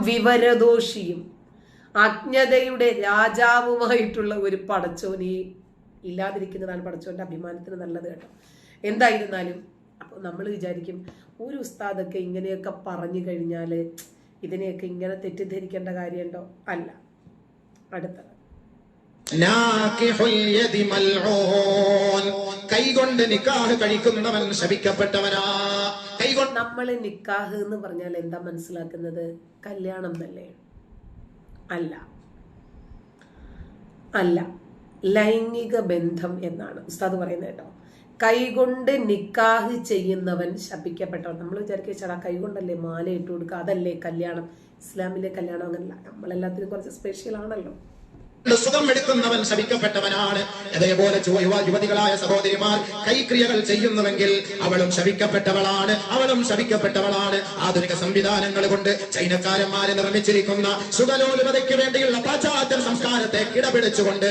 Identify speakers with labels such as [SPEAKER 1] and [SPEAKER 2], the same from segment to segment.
[SPEAKER 1] വിവരദോഷിയും അജ്ഞതയുടെ രാജാവുമായിട്ടുള്ള ഒരു പടച്ചോനെ ഇല്ലാതിരിക്കുന്നതാണ് പടച്ചോന്റെ അഭിമാനത്തിന് നല്ലത് കേട്ടോ. എന്തായിരുന്നാലും അപ്പോൾ നമ്മൾ വിചാരിക്കും ഒരു ഉസ്താദൊക്കെ ഇങ്ങനെയൊക്കെ പറഞ്ഞു കഴിഞ്ഞാൽ ഇതിനെയൊക്കെ ഇങ്ങനെ തെറ്റിദ്ധരിക്കേണ്ട കാര്യമുണ്ടോ? അല്ല. അടുത്തത്
[SPEAKER 2] കൈകൊണ്ട് നിക്കാഹ് കഴിക്കുന്നവൻ ശപിക്കപ്പെട്ടവനാ.
[SPEAKER 1] നമ്മൾ നിക്കാഹ് എന്ന് പറഞ്ഞാൽ എന്താ മനസ്സിലാക്കുന്നത്? കല്യാണം എന്നല്ലേ? അല്ല, അല്ല, ലൈംഗിക ബന്ധം എന്നാണ് ഉസ്താദ് പറയുന്നത് കേട്ടോ. കൈകൊണ്ട് നിക്കാഹ് ചെയ്യുന്നവൻ ശപിക്കപ്പെട്ടവൻ. നമ്മൾ വിചാരിച്ചാ കൈകൊണ്ടല്ലേ മാല ഇട്ട് കൊടുക്കുക, അതല്ലേ കല്യാണം? ഇസ്ലാമിലെ കല്യാണം അങ്ങനല്ല. നമ്മളെല്ലാത്തിനും കുറച്ച് സ്പെഷ്യൽ ആണല്ലോ.
[SPEAKER 2] സുഖം എടുക്കുന്നവൻ ശപിക്കപ്പെട്ടവനാണ്. അതേപോലെ യുവതികളായ സഹോദരിമാർ കൈക്രിയകൾ ചെയ്യുന്നുവെങ്കിൽ അവളും ശപിക്കപ്പെട്ടവളാണ്, അവളും ശപിക്കപ്പെട്ടവളാണ്. ആധുനിക സംവിധാനങ്ങൾ കൊണ്ട് ചൈനക്കാരന്മാരെ നിർമ്മിച്ചിരിക്കുന്ന സുഖലോലുപതയ്ക്ക് വേണ്ടിയുള്ള പാശ്ചാത്യ സംസ്കാരത്തെ കിടപിടിച്ചുകൊണ്ട്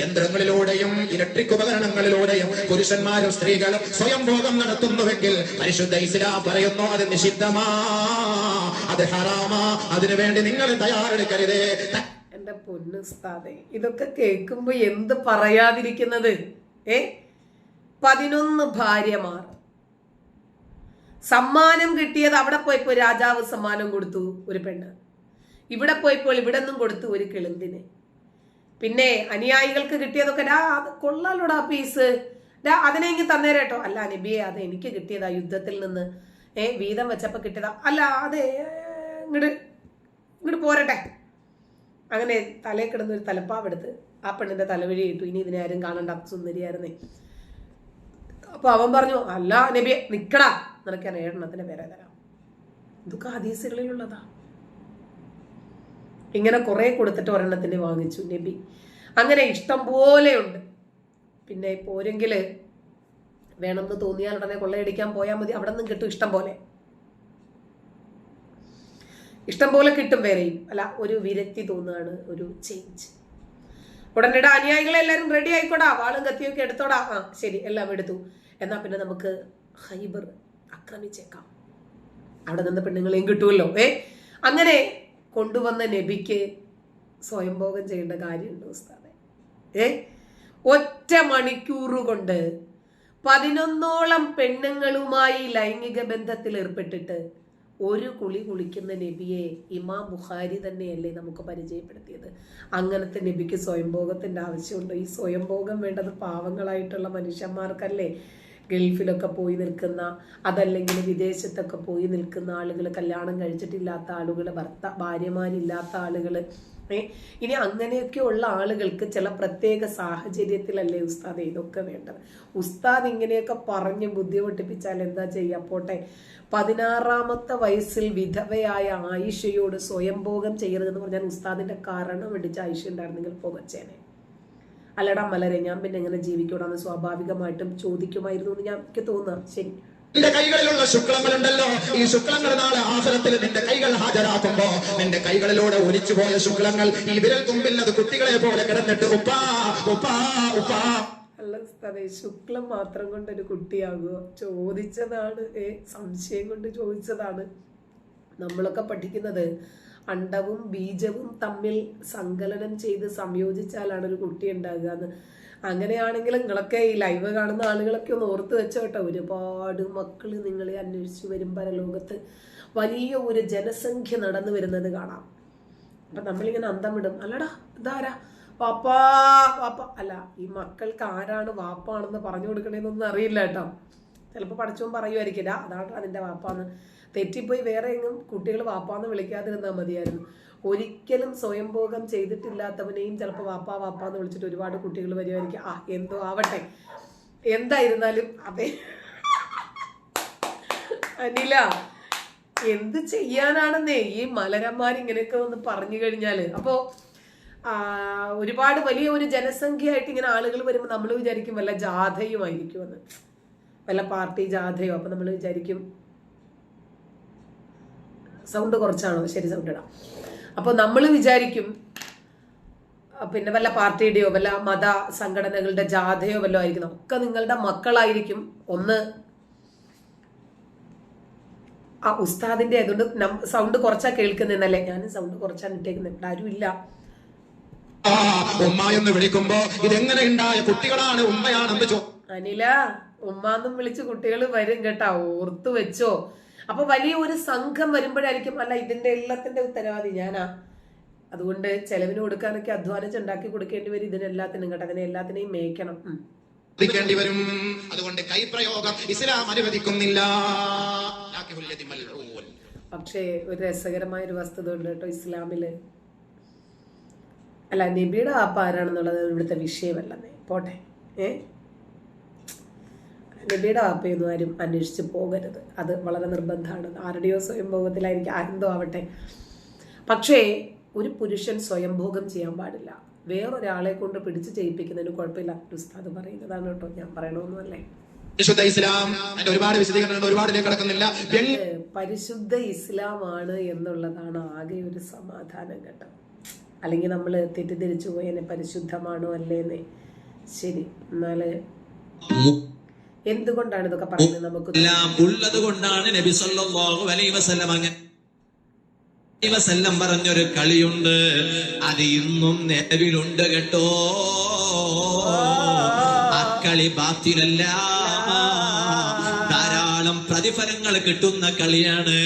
[SPEAKER 2] യന്ത്രങ്ങളിലൂടെയും ഇലക്ട്രിക് ഉപകരണങ്ങളിലൂടെയും പുരുഷന്മാരും സ്ത്രീകളും സ്വയം ഭോഗം നടത്തുന്നുവെങ്കിൽ പരിശുദ്ധ ഇസ്ലാം പറയുന്നു അത് നിഷിദ്ധമാ, അത് ഹറാമാ. അതിനുവേണ്ടി നിങ്ങൾ തയ്യാറെടുക്കരുതേ.
[SPEAKER 1] എന്റെ പൊന്നു ഉസ്താദേ, ഇതൊക്കെ കേൾക്കുമ്പോ എന്ത് പറയാതിരിക്കുന്നത്? 11 ഭാര്യമാർ, സമ്മാനം കിട്ടിയത് അവിടെ പോയപ്പോ രാജാവ് സമ്മാനം കൊടുത്തു ഒരു പെണ്ണ്, ഇവിടെ പോയപ്പോൾ ഇവിടെ നിന്നും കൊടുത്തു ഒരു കിളിന്തിന്. പിന്നെ അനുയായികൾക്ക് കിട്ടിയതൊക്കെ അത് കൊള്ളാലോടാ പീസ്, അതിനെ ഇങ്ങ് തന്നേരട്ടോ. അല്ല നബിയെ, അത് എനിക്ക് കിട്ടിയതാ യുദ്ധത്തിൽ നിന്ന് വീതം വെച്ചപ്പോ കിട്ടിയതാ. അല്ല അതെ, ഇങ്ങോട്ട് പോരട്ടെ. അങ്ങനെ തലയിൽ കിടന്ന ഒരു തലപ്പാവെടുത്ത് ആ പെണ്ണിന്റെ തലവഴി ഇട്ടു. ഇനി ഇതിനെ ആരും കാണണ്ട, സുന്ദരിയായിരുന്നേ. അപ്പൊ അവൻ പറഞ്ഞു, അല്ല നബിയെ നിക്കടാ, നിനക്ക് ഞാൻ 7 പേരെ തരാം. ഇതൊക്കെ ഹദീസുകളിലുള്ളതാ. ഇങ്ങനെ കുറെ കൊടുത്തിട്ട് 1 വാങ്ങിച്ചു നബി. അങ്ങനെ ഇഷ്ടം പോലെയുണ്ട്. പിന്നെ പോരെങ്കില് വേണമെന്ന് തോന്നിയാൽ ഉടനെ കൊള്ളയടിക്കാൻ പോയാൽ മതി, അവിടെ നിന്നും കിട്ടും ഇഷ്ടം പോലെ. ഇഷ്ടം പോലെ കിട്ടും വേറെയും. അല്ല, ഒരു വിരക്തി തോന്നുകയാണ്, ഒരു ചേഞ്ച്. ഉടനെ അനുയായികളെ എല്ലാവരും റെഡി ആയിക്കോടാ, വാളും കത്തിയൊക്കെ എടുത്തോടാ. ശരി, എല്ലാം എടുത്തു. എന്നാ പിന്നെ നമുക്ക് ഖൈബർ ആക്രമിച്ചേക്കാം, അവിടെ നിന്ന് പെണ്ണുങ്ങളെയും കിട്ടുമല്ലോ. അങ്ങനെ കൊണ്ടുവന്ന നബിക്ക് സ്വയംഭോഗം ചെയ്യേണ്ട കാര്യമുണ്ട് ഉസ്താദെ? ഒറ്റ മണിക്കൂർ കൊണ്ട് 11ഓളം പെണ്ണുങ്ങളുമായി ലൈംഗിക ബന്ധത്തിൽ ഏർപ്പെട്ടിട്ട് ഒരു കുളി കുളിക്കുന്ന നബിയെ ഇമാം ബുഖാരി തന്നെയല്ലേ നമുക്ക് പരിചയപ്പെടുത്തിയത്. അങ്ങനത്തെ നബിക്ക് സ്വയംഭോഗത്തിന്റെ ആവശ്യമുണ്ടോ? ഈ സ്വയംഭോഗം വേണ്ടത് പാവങ്ങളായിട്ടുള്ള മനുഷ്യന്മാർക്കല്ലേ? ഗൾഫിലൊക്കെ പോയി നിൽക്കുന്ന, അതല്ലെങ്കിൽ വിദേശത്തൊക്കെ പോയി നിൽക്കുന്ന ആളുകൾ, കല്യാണം കഴിച്ചിട്ടില്ലാത്ത ആളുകൾ, ഭാര്യമാരില്ലാത്ത ആളുകൾ. ഇനി അങ്ങനെയൊക്കെ ഉള്ള ആളുകൾക്ക് ചില പ്രത്യേക സാഹചര്യത്തിലല്ലേ ഉസ്താദ് ഇതൊക്കെ വേണ്ടത്. ഉസ്താദ് ഇങ്ങനെയൊക്കെ പറഞ്ഞ് ബുദ്ധിമുട്ടിപ്പിച്ചാൽ എന്താ ചെയ്യാ? പോട്ടെ. 16ാമത്തെ വയസ്സിൽ വിധവയായ ആയിഷയോട് സ്വയംഭോഗം ചെയ്യരുതെന്ന് പറഞ്ഞാൽ ഉസ്താദിന്റെ കാരണം വെടിച്ച ആയിഷ ഉണ്ടായിരുന്നെങ്കിൽ പുകച്ചേനെ. അല്ലടാ മലരെ, ഞാൻ പിന്നെ എങ്ങനെ ജീവിക്കൂടാന്ന് സ്വാഭാവികമായിട്ടും ചോദിക്കുമായിരുന്നു എന്ന് എനിക്ക് തോന്നുക. ശരി,
[SPEAKER 2] നിന്റെ കൈകളിലുള്ള ശുക്ലങ്ങളുണ്ടല്ലോ, ഈ ശുക്ലങ്ങൾ നാളെ ആഖിറത്തിൽ നിന്റെ കൈകൾ ഹാജരാക്കുമ്പോ നിന്റെ കൈകളിലൂടെ ഒലിച്ചുപോയ ശുക്ലങ്ങൾ ഈ വിരൽ തുമ്പിൽ അത് കുട്ടികളെ പോലെ കിടന്നിട്ട് ഉപ്പാ ഉപ്പാ ഉപ്പാ.
[SPEAKER 1] അല്ല ഉസ്താദേ, ശുക്ലം മാത്രം കൊണ്ട് ഒരു കുട്ടിയാകുമോ? ചോദിച്ചതാണ്, സംശയം കൊണ്ട് ചോദിച്ചതാണ്. നമ്മളൊക്കെ പഠിക്കുന്നത് അണ്ടവും ബീജവും തമ്മിൽ സങ്കലനം ചെയ്ത് സംയോജിച്ചാലാണ് ഒരു കുട്ടി ഉണ്ടാകുക എന്ന്. അങ്ങനെയാണെങ്കിൽ നിങ്ങളൊക്കെ ഈ ലൈവ് കാണുന്ന ആളുകളൊക്കെ ഒന്ന് ഓർത്ത് വെച്ചോട്ടെ. ഒരുപാട് മക്കൾ നിങ്ങളെ അന്വേഷിച്ച് വരും. പരലോകത്ത് വലിയ ഒരു ജനസംഖ്യ നടന്നു വരുന്നത് കാണാം. അപ്പൊ നമ്മളിങ്ങനെ അന്തം വിടും, അല്ലടാ ഇതാരാ വാപ്പാ വാപ്പ. അല്ല, ഈ മക്കൾക്ക് ആരാണ് വാപ്പാണെന്ന് പറഞ്ഞു കൊടുക്കണേന്നൊന്നും അറിയില്ല കേട്ടോ. ചിലപ്പോൾ പഠിച്ചോൻ പറയുമായിരിക്കില്ല അതാണ് അതിന്റെ വാപ്പാന്ന്. തെറ്റിപ്പോയി വേറെ എങ്ങും കുട്ടികൾ വാപ്പാന്ന് വിളിക്കാതിരുന്നാൽ മതിയായിരുന്നു. ഒരിക്കലും സ്വയംഭോഗം ചെയ്തിട്ടില്ലാത്തവനെയും ചിലപ്പോൾ വാപ്പാ വാപ്പാന്ന് വിളിച്ചിട്ട് ഒരുപാട് കുട്ടികൾ വരുമായിരിക്കും. എന്തോ ആവട്ടെ, എന്തായിരുന്നാലും അതെ അനില, എന്ത് ചെയ്യാനാണെന്നേ ഈ മലരന്മാരിങ്ങനെയൊക്കെ ഒന്ന് പറഞ്ഞു കഴിഞ്ഞാല്. അപ്പോ ഒരുപാട് വലിയ ഒരു ജനസംഖ്യയായിട്ട് ഇങ്ങനെ ആളുകൾ വരുമ്പോൾ നമ്മൾ വിചാരിക്കും വല്ല ജാഥയുമായിരിക്കുമെന്ന്, വല്ല പാർട്ടി ജാഥയോ. അപ്പൊ നമ്മൾ വിചാരിക്കും സൗണ്ട് കുറച്ചാണോ? ശരി, സൗണ്ട് ഇടാം. അപ്പോൾ നമ്മൾ വിചാരിക്കും പിന്നെ വല്ല പാർട്ടിയുടെയോ വല്ല മത സംഘടനകളുടെ ജാഥയോ വല്ലോ ആയിരിക്കണം. ഒക്കെ നിങ്ങളുടെ മക്കളായിരിക്കും. ഒന്ന് ആ ഉസ്താദിന്റെ അതുകൊണ്ട് സൗണ്ട് കുറച്ചാ കേൾക്കുന്നല്ലേ, ഞാനും സൗണ്ട് കുറച്ചാണ് ഇട്ടേക്കുന്നത്, ഇവിടെ ആരും ഇല്ല.
[SPEAKER 2] ഉമ്മ എന്ന് വിളിക്കുമ്പോ ഇതെങ്ങനെ ഉണ്ടായ കുട്ടികളാണ് ഉമ്മയാണെന്ന്
[SPEAKER 1] അനില, ഉമ്മാന്നും വിളിച്ച് കുട്ടികൾ വരും കേട്ടാ, ഓർത്തു വെച്ചോ. അപ്പൊ വലിയ ഒരു സംഘം വരുമ്പോഴായിരിക്കും അല്ല ഇതിന്റെ എല്ലാത്തിന്റെ ഉത്തരവാദി ഞാനാ, അതുകൊണ്ട് ചെലവിന് കൊടുക്കാനൊക്കെ അധ്വാനിച്ചുണ്ടാക്കി കൊടുക്കേണ്ടി വരും ഇതിനെല്ലാത്തിനും കേട്ടോ, അതിനെ എല്ലാത്തിനെയും മേയ്ക്കണം.
[SPEAKER 2] ിക്കേണ്ടി വരും. അതുകൊണ്ട് കൈപ്രയോഗം ഇസ്ലാം അനുവദിക്കുന്നില്ല.
[SPEAKER 1] പക്ഷേ ഒരു രസകരമായ ഒരു വസ്തുത ഉണ്ട് കേട്ടോ ഇസ്ലാമില്. അല്ല, നബിയുടെ വാപ്പ ആരാണെന്നുള്ളത് ഇവിടുത്തെ വിഷയമല്ലെന്നേ, പോട്ടെ. നബിയുടെ വാപ്പയൊന്നും ആരും അന്വേഷിച്ച് പോകരുത്, അത് വളരെ നിർബന്ധമാണ്. ആരുടെയോ സ്വയംഭോഗത്തിലായിരിക്കും, ആരെന്തോ ആവട്ടെ. പക്ഷേ ഒരു പുരുഷൻ സ്വയംഭോഗം ചെയ്യാൻ പാടില്ല, വേറൊരാളെ കൊണ്ട് പിടിച്ച് ചെയ്യിപ്പിക്കുന്നതിന് കുഴപ്പമില്ല. ഉസ്താദ് പറയുന്നതാണ് കേട്ടോ, ഞാൻ പറയണമെന്നല്ലേ.
[SPEAKER 2] ഒരുപാട് വിശദീകരണം, ഒരുപാട് കിടക്കുന്നില്ല.
[SPEAKER 1] പരിശുദ്ധ ഇസ്ലാമാണ് എന്നുള്ളതാണ് ആകെ ഒരു സമാധാനം കേട്ടോ. അല്ലെങ്കിൽ നമ്മൾ തെറ്റിദ്ധരിച്ചു പോയതിനെ പരിശുദ്ധമാണോ അല്ലേന്നേ. ശരി, എന്നാല് എന്തുകൊണ്ടാണ് ഇതൊക്കെ പറയുന്നത് നമുക്ക്
[SPEAKER 3] ഉള്ളത് കൊണ്ടാണ് നബി സല്ലല്ലാഹു അലൈഹി വസല്ലം പറഞ്ഞൊരു കളിയുണ്ട്, അത് ഇന്നും നിലവിലുണ്ട് കേട്ടോ. അക്കളി ബാത്തിലല്ല, ധാരാളം പ്രതിഫലങ്ങൾ കിട്ടുന്ന കളിയാണ്.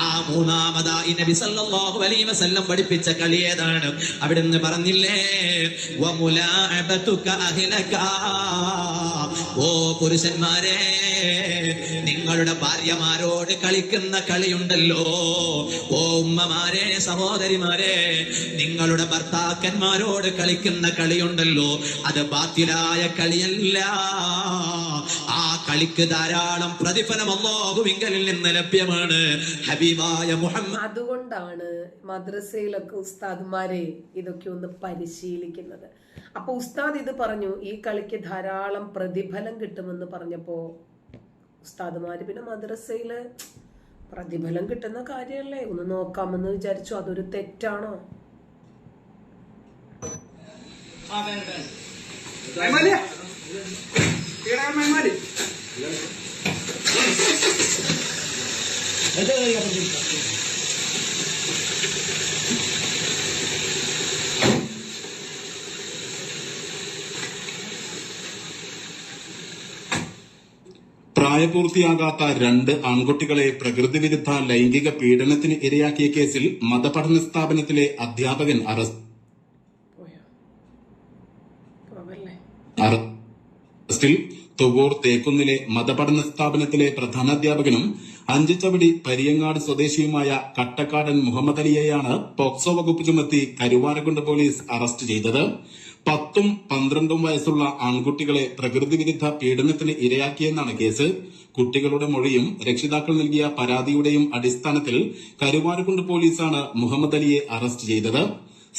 [SPEAKER 3] ആ മൂന്നാമതായി നബി സല്ലല്ലാഹു അലൈഹി വസല്ലം പഠിപ്പിച്ച കളി ഏതാണ്? അവിടുന്ന് പറഞ്ഞില്ലേ, വമുലാഅബതുക അഹ്ലക, ഓ പുരുഷന്മാരെ, നിങ്ങളുടെ ഭാര്യമാരോട് കളിക്കുന്ന കളിയുണ്ടല്ലോ. ഓ ഉമ്മമാരെ, സഹോദരിമാരെ, നിങ്ങളുടെ ഭർത്താക്കന്മാരോട് കളിക്കുന്ന കളിയുണ്ടല്ലോ, അത് ബാത്തിലായ കളിയല്ല. ആ കളിക്ക് ധാരാളം പ്രതിഫലം അല്ലാഹുവിങ്കൽ നിന്ന് ലഭ്യമാണ്. ഹബീബായ മുഹമ്മദ്.
[SPEAKER 1] അതുകൊണ്ടാണ് മദ്രസയിലൊക്കെ ഉസ്താദുമാരെ ഇതൊക്കെ ഒന്ന് പരിശീലിക്കുന്നത്. അപ്പൊ ഉസ്താദ് ഇത് പറഞ്ഞു, ഈ കളിക്ക് ധാരാളം പ്രതിഫലം കിട്ടുമെന്ന് പറഞ്ഞപ്പോ ഉസ്താദുമാര് പിന്നെ മദ്രസയില് പ്രതിഫലം കിട്ടുന്ന കാര്യമല്ലേ ഒന്ന് നോക്കാമെന്ന് വിചാരിച്ചു. അതൊരു തെറ്റാണോ?
[SPEAKER 4] പ്രായപൂർത്തിയാകാത്ത 2 ആൺകുട്ടികളെ പ്രകൃതിവിരുദ്ധ ലൈംഗിക പീഡനത്തിന് ഇരയാക്കിയ കേസിൽ മതപഠന സ്ഥാപനത്തിലെ അധ്യാപകൻ അറസ്റ്റിൽ. തുവൂർ തേക്കുന്നിലെ മതപഠന സ്ഥാപനത്തിലെ പ്രധാനാധ്യാപകനും അഞ്ചുചവടി പരിയങ്ങാട് സ്വദേശിയുമായ കട്ടക്കാടൻ മുഹമ്മദ് അലിയെയാണ് പോക്സോ വകുപ്പ് ചുമത്തി കരുവാരക്കുണ്ട് പോലീസ് അറസ്റ്റ് ചെയ്തത്. 10ഉം 12ഉം വയസ്സുള്ള ആൺകുട്ടികളെ പ്രകൃതിവിരുദ്ധ പീഡനത്തിന് ഇരയാക്കിയെന്നാണ് കേസ്. കുട്ടികളുടെ മൊഴിയും രക്ഷിതാക്കൾ നൽകിയ പരാതിയുടെയും അടിസ്ഥാനത്തിൽ കരുവാരക്കുണ്ട് പോലീസാണ് മുഹമ്മദ് അലിയെ അറസ്റ്റ് ചെയ്തത്.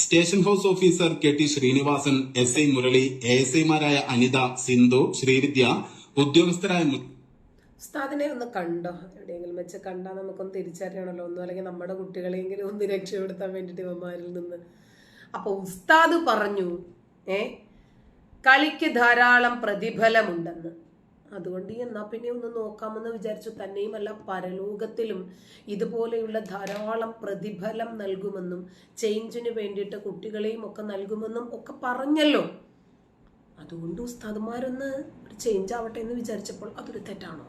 [SPEAKER 4] Station house officer KT Sreenivasan, SI Murali, ASIമാരായ അനിത, സിന്ധു, ശ്രീവിദ്യ, ഉദ്യോഗസ്ഥരായ
[SPEAKER 1] ഉസ്താദിനെ ഒന്ന് കണ്ടോ? എവിടെയെങ്കിലും വെച്ച് കണ്ടാൽ നമുക്കൊന്ന് തിരിച്ചറിയണമല്ലോ, ഒന്നും അല്ലെങ്കിൽ നമ്മുടെ കുട്ടികളെങ്കിലും ഒന്ന് രക്ഷപ്പെടുത്താൻ വേണ്ടിട്ട് ഇവന്മാരിൽ നിന്ന്. അപ്പൊ ഉസ്താദ് പറഞ്ഞു, കളിക്ക് ധാരാളം പ്രതിഫലമുണ്ടെന്ന്, അതുകൊണ്ട് എന്നാ പിന്നെ ഒന്ന് നോക്കാമെന്ന് വിചാരിച്ചു. തന്നെയുമല്ല, പരലോകത്തിലും ഇതുപോലെയുള്ള ധാരാളം പ്രതിഫലം നൽകുമെന്നും ചേഞ്ചിന് വേണ്ടിയിട്ട് കുട്ടികളെയും ഒക്കെ നൽകുമെന്നും ഒക്കെ പറഞ്ഞല്ലോ. അതുകൊണ്ട് ഉസ്താദുമാരൊന്ന് ഒരു ചേഞ്ച് ആവട്ടെ എന്ന് വിചാരിച്ചപ്പോൾ അതൊരു തെറ്റാണോ?